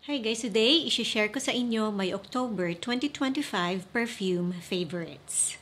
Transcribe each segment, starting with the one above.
Hi guys, today i-share ko sa inyo my October 2025 perfume favorites.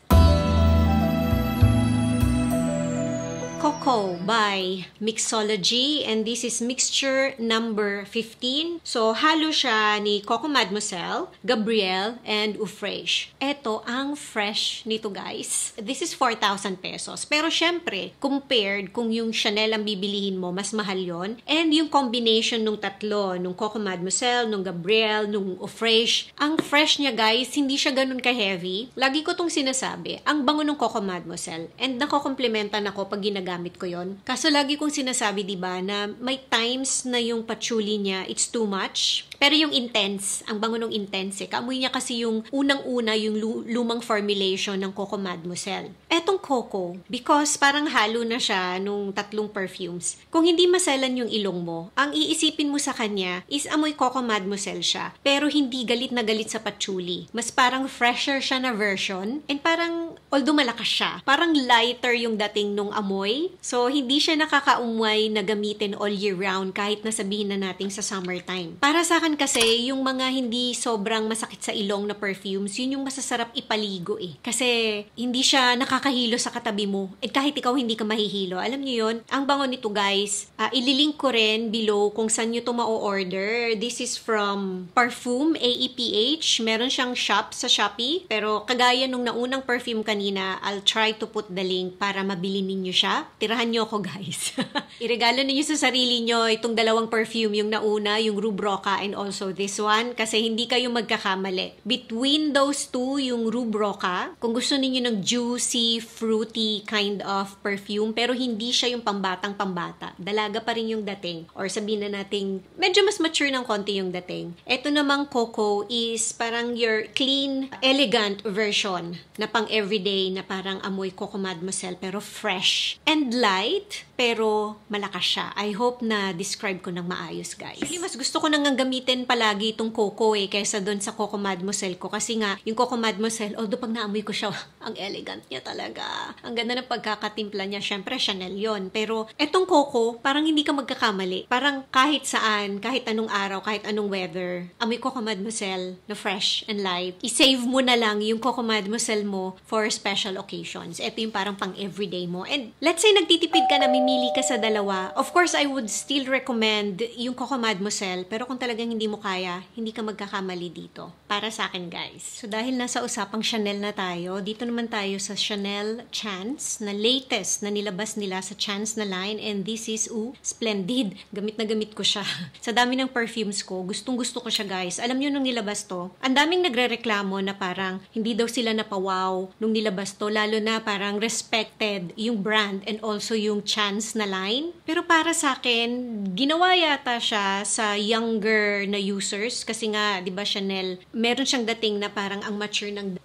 Coco by Mixology, and this is mixture number 15. So, halo siya ni Coco Mademoiselle, Gabrielle, and Eau Fraiche. Ito ang fresh nito guys. This is 4,000 pesos. Pero syempre, compared kung yung Chanel ang bibilihin mo, mas mahal yon. And yung combination nung tatlo, nung Coco Mademoiselle, nung Gabrielle, nung Eau Fraiche, ang fresh niya guys, hindi siya ganun ka-heavy. Lagi ko tong sinasabi, ang bango ng Coco Mademoiselle. And nakokomplementan ako pag ginagamit ko yon. Kaso lagi kong sinasabi, diba, na may times na yung patchouli niya, it's too much. Pero yung intense, ang bango ng intense, kaamoy niya kasi yung unang-una, yung lumang formulation ng Coco Mademoiselle. Etong Coco, because parang halo na siya nung tatlong perfumes, kung hindi maselan yung ilong mo, ang iisipin mo sa kanya is amoy Coco Mademoiselle siya, pero hindi galit na galit sa patchouli. Mas parang fresher siya na version, and parang, although malakas siya, parang lighter yung dating nung amoy. So, hindi siya nakakaumay na gamitin all year round kahit nasabihin na natin sa summertime. Para sa akin kasi, yung mga hindi sobrang masakit sa ilong na perfumes, yun yung masasarap ipaligo eh. Kasi, hindi siya nakakahilo sa katabi mo. At kahit ikaw hindi ka mahihilo. Alam niyo yun? Ang bango nito guys, ililink ko rin below kung saan nyo ito ma-order. This is from Parfum AEPH. Meron siyang shop sa Shopee. Pero kagaya nung naunang perfume kanina, I'll try to put the link para mabili ninyo siya. Tirahan nyo ako guys. Iregalo ninyo sa sarili nyo itong dalawang perfume, yung nauna, yung Rue Broca, and also this one, kasi hindi kayo magkakamali. Between those two, yung Rue Broca, kung gusto ninyo ng juicy, fruity kind of perfume, pero hindi siya yung pambatang-pambata. Dalaga pa rin yung dating. Or sabihin na natin, medyo mas mature ng konti yung dating. Ito namang Coco is parang your clean, elegant version na pang everyday na parang amoy Coco Mademoiselle pero fresh and light, pero malakas siya. I hope na describe ko ng maayos, guys. Actually, mas gusto ko nang gamitin palagi itong Coco kaysa doon sa Coco Mademoiselle ko. Kasi nga, yung Coco Mademoiselle, although pag naamoy ko siya, ang elegant niya talaga. Ang ganda ng pagkakatimpla niya. Syempre, Chanel yon. Pero etong Coco, parang hindi ka magkakamali. Parang kahit saan, kahit anong araw, kahit anong weather, amoy Coco Mademoiselle na fresh and light. I-save mo na lang yung Coco Mademoiselle mo for special occasions. Ito yung parang pang everyday mo. And let's say nagtitipid ka na, mimili ka sa dalawa. Of course, I would still recommend yung Coco Mademoiselle. Pero kung talagang hindi mo kaya, hindi ka magkakamali dito. Para sa akin, guys. So, dahil nasa usapang Chanel na tayo, dito naman tayo sa Chanel Chance na latest na nilabas nila sa Chance na line. And this is, Splendid. Gamit na gamit ko siya. Sa dami ng perfumes ko, gustong-gusto ko siya, guys. Alam nyo nung nilabas to, ang daming nagre-reklamo na parang hindi daw sila napawaw nung nilabas to. Lalo na parang respected yung brand and also yung Chance na line. Pero para sa akin, ginawa yata siya sa younger na users kasi nga, 'di ba, Chanel, meron siyang dating na parang ang mature ng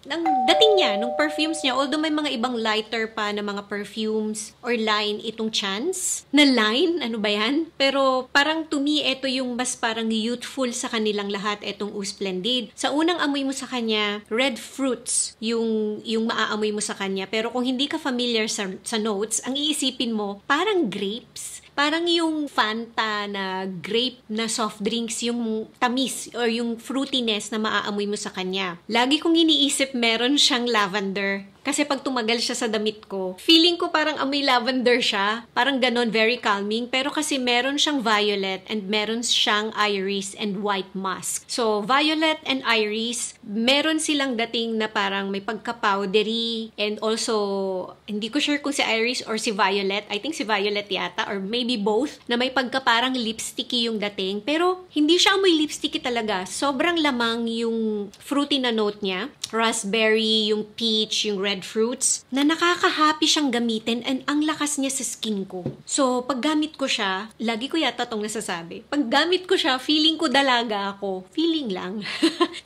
dating niya, nung perfumes niya. Although may mga ibang lighter pa na mga perfumes or line itong Chance na line, ano ba yan? Pero parang to me, ito yung mas parang youthful sa kanilang lahat, itong Splendid. Sa unang amoy mo sa kanya, red fruits yung maaamoy mo sa kanya. Pero kung hindi ka familiar sa notes, ang iisipin mo, parang grapes. Parang yung Fanta na grape na soft drinks, yung tamis or yung fruitiness na maaamoy mo sa kanya. Lagi kong iniisip meron siyang lavender. Kasi pag tumagal siya sa damit ko, feeling ko parang amoy lavender siya. Parang ganon, very calming. Pero kasi meron siyang violet and meron siyang iris and white musk. So, violet and iris, meron silang dating na parang may pagka-powdery and also, hindi ko sure kung si iris or si violet. I think si violet yata or maybe both, na may pagka parang lipsticky yung dating. Pero, hindi siya amoy lipsticky talaga. Sobrang lamang yung fruity na note niya. Raspberry, yung peach, yung red fruits, na nakaka-happy siyang gamitin and ang lakas niya sa skin ko. So, pag gamit ko siya, lagi ko yata itong nasasabi, pag gamit ko siya, feeling ko dalaga ako. Feeling lang.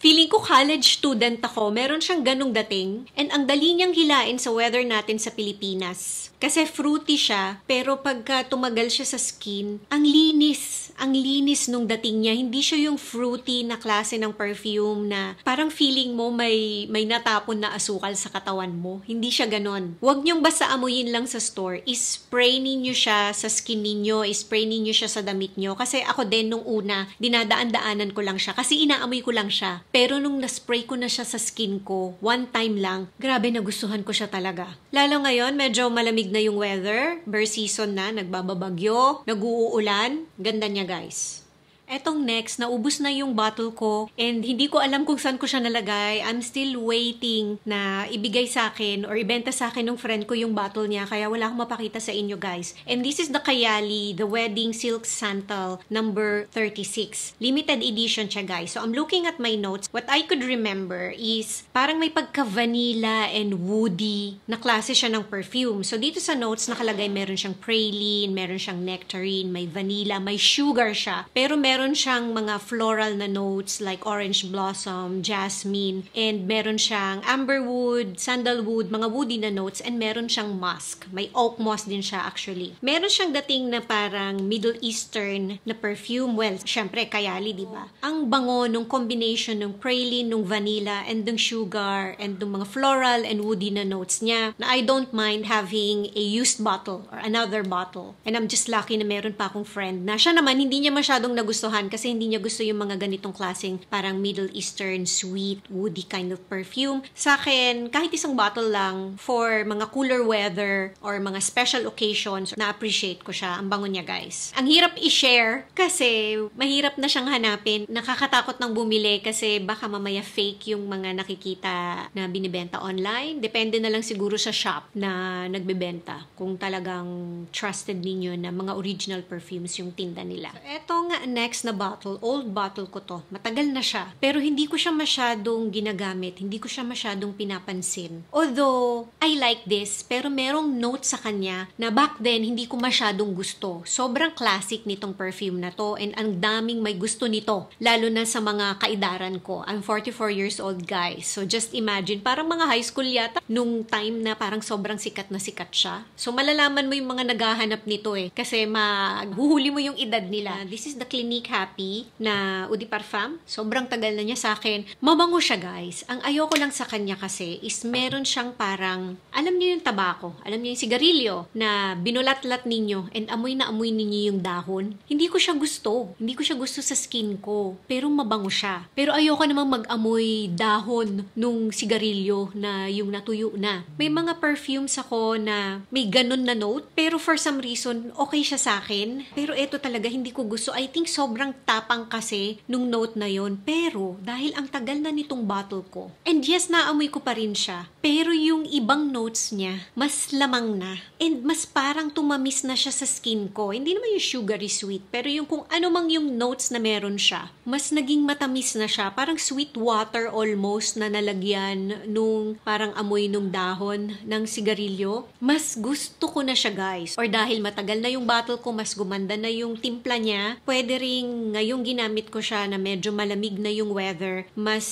Feeling ko college student ako. Meron siyang ganong dating. And ang dali niyang hilain sa weather natin sa Pilipinas. Kasi fruity siya, pero pagka tumagal siya sa skin, ang linis. Ang linis nung dating niya. Hindi siya yung fruity na klase ng perfume na parang feeling mo may natapon na asukal sa katawan mo. Hindi siya ganon. Huwag niyong basta amuyin lang sa store. Spray ninyo siya sa skin ninyo, spray ninyo siya sa damit nyo. Kasi ako din nung una, dinadaan-daanan ko lang siya. Kasi inaamoy ko lang siya. Pero nung na-spray ko na siya sa skin ko, one time lang, grabe nagustuhan ko siya talaga. Lalo ngayon, medyo malamig na yung weather. Bear season na, nagbababagyo, nag-uulan. Ganda niya guys. Etong next, naubos na yung bottle ko and hindi ko alam kung saan ko siya nalagay. I'm still waiting na ibigay sa akin or ibenta sa akin ng friend ko yung bottle niya kaya wala akong mapakita sa inyo guys. And this is the Kayali, the Wedding Silk Santal number 36. Limited edition siya guys. So I'm looking at my notes. What I could remember is parang may pagka-vanilla and woody na klase siya ng perfume. So dito sa notes nakalagay meron siyang praline, meron siyang nectarine, may vanilla, may sugar siya. Pero meron siyang mga floral na notes like orange blossom, jasmine, and meron siyang amberwood, sandalwood, mga woody na notes, and meron siyang musk. May oak moss din siya actually. Meron siyang dating na parang Middle Eastern na perfume. Well, syempre, Kayali, di ba? Ang bango nung combination ng praline, nung vanilla, and ng sugar, and ng mga floral and woody na notes niya na I don't mind having a used bottle or another bottle. And I'm just lucky na meron pa akong friend na siya naman hindi niya masyadong nagustuhan kasi hindi niya gusto yung mga ganitong klaseng parang Middle Eastern, sweet, woody kind of perfume. Sa akin, kahit isang bottle lang for mga cooler weather or mga special occasions, na-appreciate ko siya. Ang bango niya, guys. Ang hirap i-share kasi mahirap na siyang hanapin. Nakakatakot ng bumili kasi baka mamaya fake yung mga nakikita na binibenta online. Depende na lang siguro sa shop na nagbebenta kung talagang trusted ninyo na mga original perfumes yung tinda nila. So, etong next na bottle, old bottle ko to. Matagal na siya. Pero hindi ko siya masyadong ginagamit. Hindi ko siya masyadong pinapansin. Although, I like this, pero merong note sa kanya na back then, hindi ko masyadong gusto. Sobrang classic nitong perfume na to and ang daming may gusto nito. Lalo na sa mga kaidaran ko. I'm 44 years old, guys. So, just imagine, parang mga high school yata nung time na parang sobrang sikat na sikat siya. So, malalaman mo yung mga naghahanap nito eh. Kasi mahuhuli mo yung edad nila. This is the Clinique Happy na Eau de Parfum. Sobrang tagal na niya sa akin. Mabango siya, guys. Ang ayoko lang sa kanya kasi is meron siyang parang, alam niyo yung tabako, alam niyo yung sigarilyo na binulat-lat ninyo and amoy na amoy ninyo yung dahon. Hindi ko siya gusto. Hindi ko siya gusto sa skin ko. Pero mabango siya. Pero ayoko namang mag-amoy dahon nung sigarilyo na yung natuyo na. May mga perfumes ako na may ganun na note pero for some reason okay siya sa akin. Pero eto talaga hindi ko gusto. I think sobrang tapang kasi nung note na yon. Pero dahil ang tagal na nitong bottle ko, and yes, naamoy ko pa rin siya. Pero yung ibang notes niya, mas lamang na. And mas parang tumamis na siya sa skin ko. Hindi naman yung sugary sweet. Pero yung kung ano mang yung notes na meron siya, mas naging matamis na siya. Parang sweet water almost na nalagyan nung parang amoy nung dahon ng sigarilyo. Mas gusto ko na siya, guys. Or dahil matagal na yung bottle ko, mas gumanda na yung timpla niya, pwede ring ngayong ginamit ko siya na medyo malamig na yung weather, mas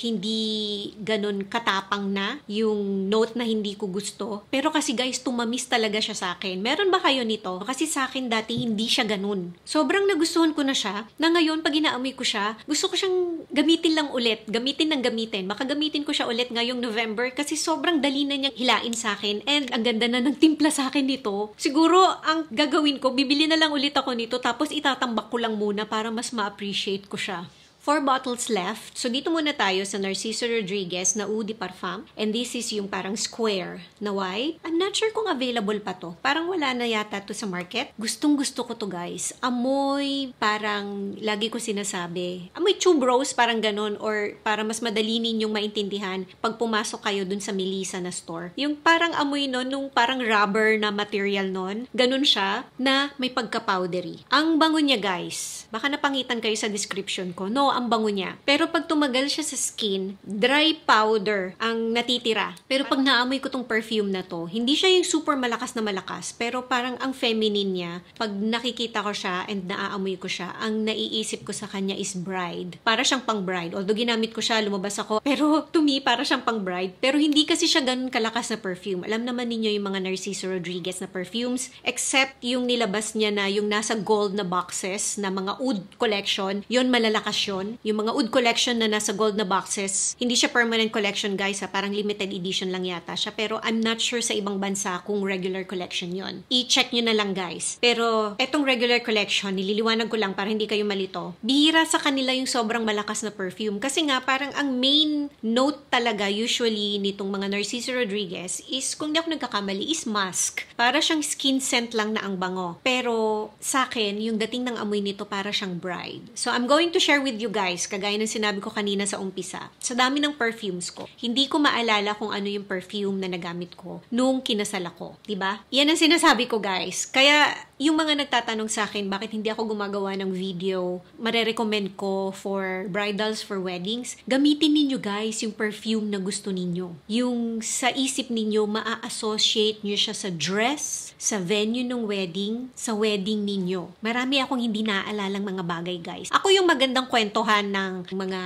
hindi ganun katapang na yung note na hindi ko gusto. Pero kasi guys, tumamis talaga siya sa akin. Meron ba kayo nito? Kasi sa akin dati hindi siya ganun. Sobrang nagustuhan ko na siya na ngayon pag inaamoy ko siya, gusto ko siyang gamitin lang ulit. Gamitin ng gamitin. Baka gamitin ko siya ulit ngayong November kasi sobrang dali na niyang hilain sa akin and ang ganda na ng timpla sa akin nito. Siguro ang gagawin ko, bibili na lang ulit ako nito tapos itatambak ko lang muna para mas ma-appreciate ko siya. 4 bottles left. So, dito muna tayo sa Narciso Rodriguez na Eau de Parfum. And this is yung parang square na white. I'm not sure kung available pa to. Parang wala na yata to sa market. Gustong gusto ko to, guys. Amoy, parang lagi ko sinasabi. Amoy tube rose, parang ganun. Or para mas madali ninyong maintindihan pag pumasok kayo dun sa Melissa na store. Yung parang amoy nun, nung parang rubber na material nun. Ganun siya na may pagka-powdery. Ang bango niya, guys. Baka napangitan kayo sa description ko. No, ang bango niya. Pero pag tumagal siya sa skin, dry powder ang natitira. Pero pag naamoy ko tong perfume na to, hindi siya yung super malakas na malakas, pero parang ang feminine niya. Pag nakikita ko siya and naaamoy ko siya, ang naiisip ko sa kanya is bride. Para siyang pang bride. Although ginamit ko siya, lumabas ako. Pero to me, para siyang pang bride. Pero hindi kasi siya ganun kalakas na perfume. Alam naman ninyo yung mga Narciso Rodriguez na perfumes, except yung nilabas niya na yung nasa gold na boxes na mga oud collection, yon malalakas yun. collection. Yung mga oud collection na nasa gold na boxes, hindi siya permanent collection guys ha, parang limited edition lang yata siya. Pero I'm not sure sa ibang bansa kung regular collection yon. I-check nyo na lang guys. Pero etong regular collection, nililiwanag ko lang para hindi kayo malito. Bihira sa kanila yung sobrang malakas na perfume. Kasi nga parang ang main note talaga usually nitong mga Narciso Rodriguez is, kung di ako nagkakamali, is musk. Para siyang skin scent lang na ang bango. Pero sa akin, yung dating ng amoy nito para siyang bride. So I'm going to share with you guys, kagaya ng sinabi ko kanina sa umpisa, sa dami ng perfumes ko, hindi ko maalala kung ano yung perfume na nagamit ko nung kinasal ako. Diba? Yan ang sinasabi ko guys. Kaya yung mga nagtatanong sa akin bakit hindi ako gumagawa ng video, marerecommend ko for bridals, for weddings, gamitin ninyo guys yung perfume na gusto ninyo. Yung sa isip ninyo, maa-associate nyo siya sa dress, sa venue ng wedding, sa wedding ninyo. Marami akong hindi naaalalang mga bagay guys. Ako yung magandang kwentuhan ng mga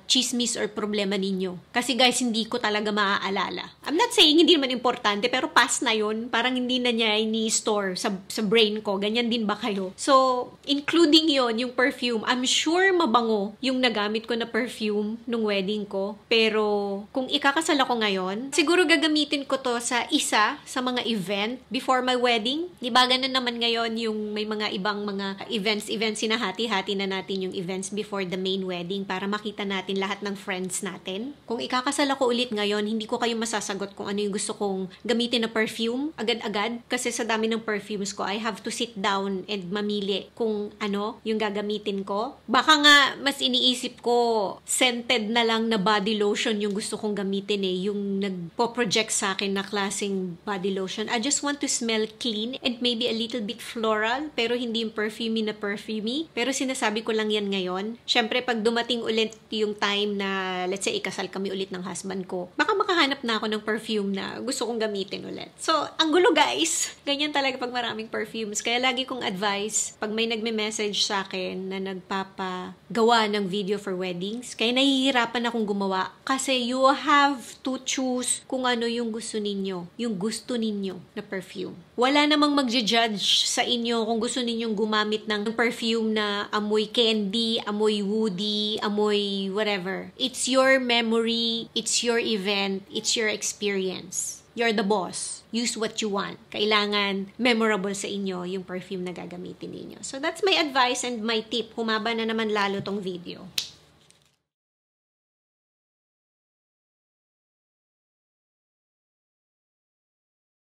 chismis or problema ninyo. Kasi guys, hindi ko talaga maaalala. I'm not saying hindi naman importante, pero past na yun, parang hindi na niya ini-store sa brain ko. Ganyan din ba kayo? So, including yon yung perfume, I'm sure mabango yung nagamit ko na perfume nung wedding ko. Pero, kung ikakasal ako ngayon, siguro gagamitin ko to sa isa sa mga event before my wedding. Diba, ganun naman ngayon yung may mga ibang mga events, sinahati-hati na natin yung events before the main wedding para makita natin lahat ng friends natin. Kung ikakasal ako ulit ngayon, hindi ko kayo masasagot kung ano yung gusto kong gamitin na perfume agad-agad kasi sa dami ng perfumes ko, I have to sit down and mamili kung ano yung gagamitin ko. Baka nga mas iniisip ko scented na lang na body lotion yung gusto kong gamitin yung nagpo-project sa akin na klaseng body lotion. I just want to smell clean and maybe a little bit floral pero hindi yung perfumey na perfumey. Pero sinasabi ko lang yan ngayon. Syempre pag dumating ulit yung time na let's say ikasal kami ulit ng husband ko, baka makahanap na ako ng perfume na gusto kong gamitin ulit. So, ang gulo guys. Ganyan talaga pag maraming perfumes. Kaya lagi kong advice, pag may nagme-message sa akin na nagpapagawa ng video for weddings, kaya nahihirapan akong gumawa. Kasi you have to choose kung ano yung gusto ninyo. Yung gusto ninyo na perfume. Wala namang magja-judge sa inyo kung gusto ninyong gumamit ng perfume na amoy candy, amoy woody, amoy whatever. It's your memory, it's your event, it's your experience. You're the boss. Use what you want. Kailangan memorable sa inyo yung perfume na gagamitin ninyo. So that's my advice and my tip. Humaba na naman lalo tong video.